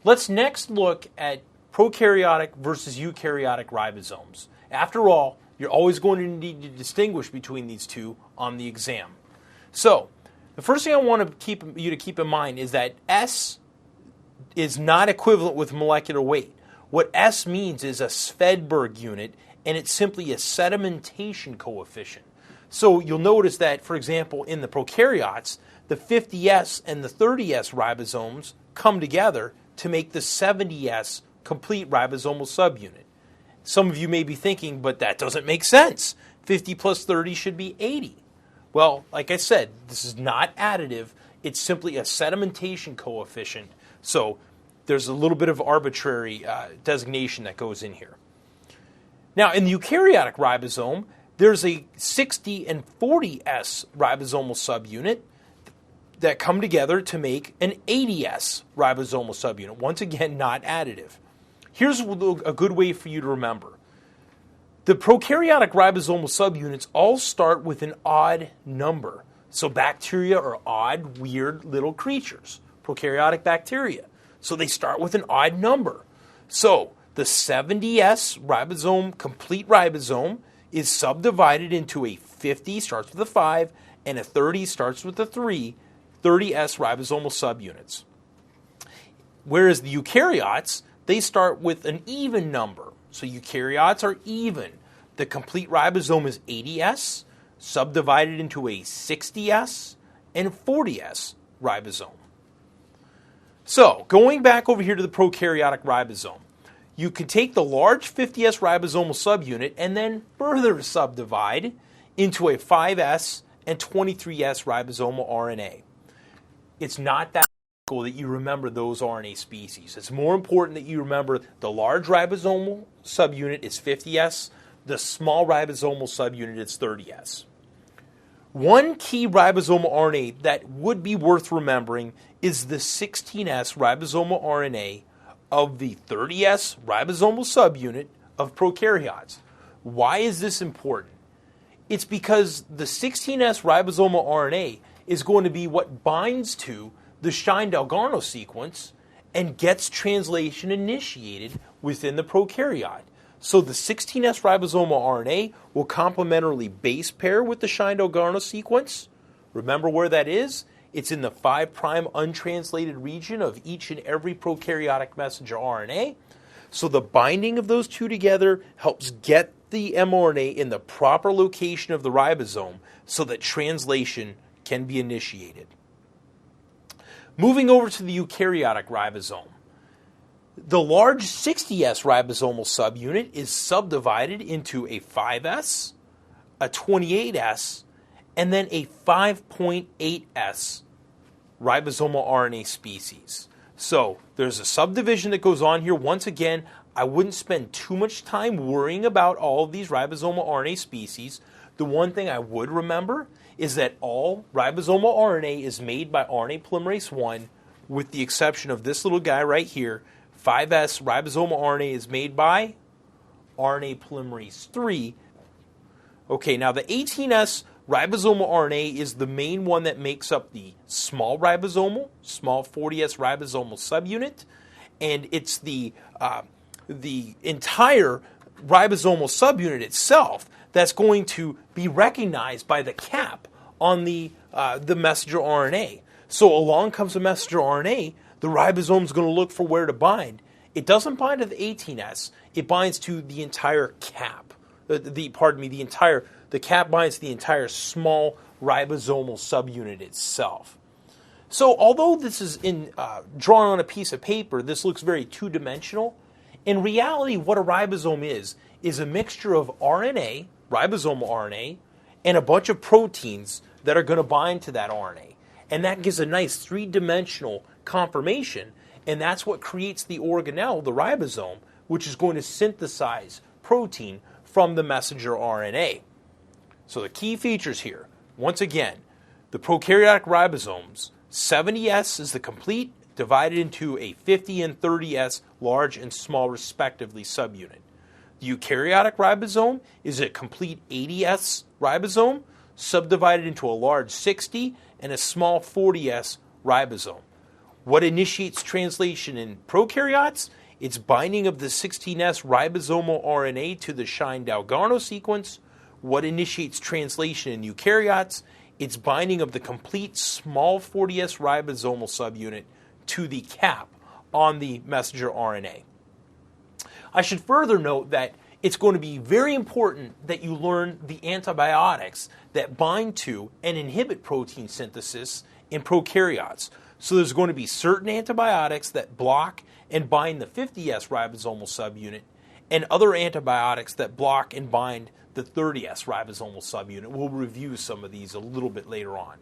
Let's next look at prokaryotic versus eukaryotic ribosomes. After all, you're always going to need to distinguish between these two on the exam. So, the first thing I want you to keep in mind is that S is not equivalent with molecular weight. What S means is a Svedberg unit, and it's simply a sedimentation coefficient. So you'll notice that, for example, in the prokaryotes, the 50S and the 30S ribosomes come together to make the 70S complete ribosomal subunit. Some of you may be thinking, but that doesn't make sense. 50 plus 30 should be 80. Well, like I said, this is not additive. It's simply a sedimentation coefficient. So there's a little bit of arbitrary designation that goes in here. Now, in the eukaryotic ribosome, there's a 60 and 40S ribosomal subunit that come together to make an 80S ribosomal subunit. Once again, not additive. Here's a good way for you to remember. The prokaryotic ribosomal subunits all start with an odd number. So bacteria are odd, weird little creatures, prokaryotic bacteria. So they start with an odd number. So the 70S ribosome, complete ribosome, is subdivided into a 50, starts with a 5, and a 30 starts with a 3, 30S ribosomal subunits. Whereas the eukaryotes, they start with an even number. So eukaryotes are even. The complete ribosome is 80S, subdivided into a 60S and 40S ribosome. So, going back over here to the prokaryotic ribosome, you could take the large 50S ribosomal subunit and then further subdivide into a 5S and 23S ribosomal RNA. It's not that critical that you remember those RNA species. It's more important that you remember the large ribosomal subunit is 50S, the small ribosomal subunit is 30S. One key ribosomal RNA that would be worth remembering is the 16S ribosomal RNA of the 30S ribosomal subunit of prokaryotes. Why is this important? It's because the 16S ribosomal RNA is going to be what binds to the Shine-Dalgarno sequence and gets translation initiated within the prokaryote. So the 16S ribosomal RNA will complementarily base pair with the Shine-Dalgarno sequence. Remember where that is? It's in the 5' untranslated region of each and every prokaryotic messenger RNA. So the binding of those two together helps get the mRNA in the proper location of the ribosome so that translation can be initiated. Moving over to the eukaryotic ribosome. The large 60S ribosomal subunit is subdivided into a 5S, a 28S, and then a 5.8S ribosomal RNA species. So there's a subdivision that goes on here. Once again, I wouldn't spend too much time worrying about all of these ribosomal RNA species. The one thing I would remember is that all ribosomal RNA is made by RNA polymerase 1, with the exception of this little guy right here. 5S ribosomal RNA is made by RNA polymerase 3. Okay, now the 18S ribosomal RNA is the main one that makes up the small 40S ribosomal subunit, and it's the entire ribosomal subunit itself that's going to be recognized by the cap on the messenger RNA. So along comes the messenger RNA, the ribosome is going to look for where to bind. It doesn't bind to the 18S, it binds to the entire cap. The cap binds to the entire small ribosomal subunit itself. So although this is drawn on a piece of paper, this looks very two-dimensional. In reality, what a ribosome is a mixture of RNA, ribosomal RNA, and a bunch of proteins that are going to bind to that RNA. And that gives a nice three-dimensional conformation, and that's what creates the organelle, the ribosome, which is going to synthesize protein from the messenger RNA. So the key features here, once again, the prokaryotic ribosomes, 70S is the complete, divided into a 50 and 30S large and small respectively subunit. The eukaryotic ribosome is a complete 80S ribosome, subdivided into a large 60 and a small 40S ribosome. What initiates translation in prokaryotes? It's binding of the 16S ribosomal RNA to the Shine-Dalgarno sequence. What initiates translation in eukaryotes? It's binding of the complete small 40S ribosomal subunit to the cap on the messenger RNA. I should further note that it's going to be very important that you learn the antibiotics that bind to and inhibit protein synthesis in prokaryotes. So there's going to be certain antibiotics that block and bind the 50S ribosomal subunit, and other antibiotics that block and bind the 30S ribosomal subunit. We'll review some of these a little bit later on.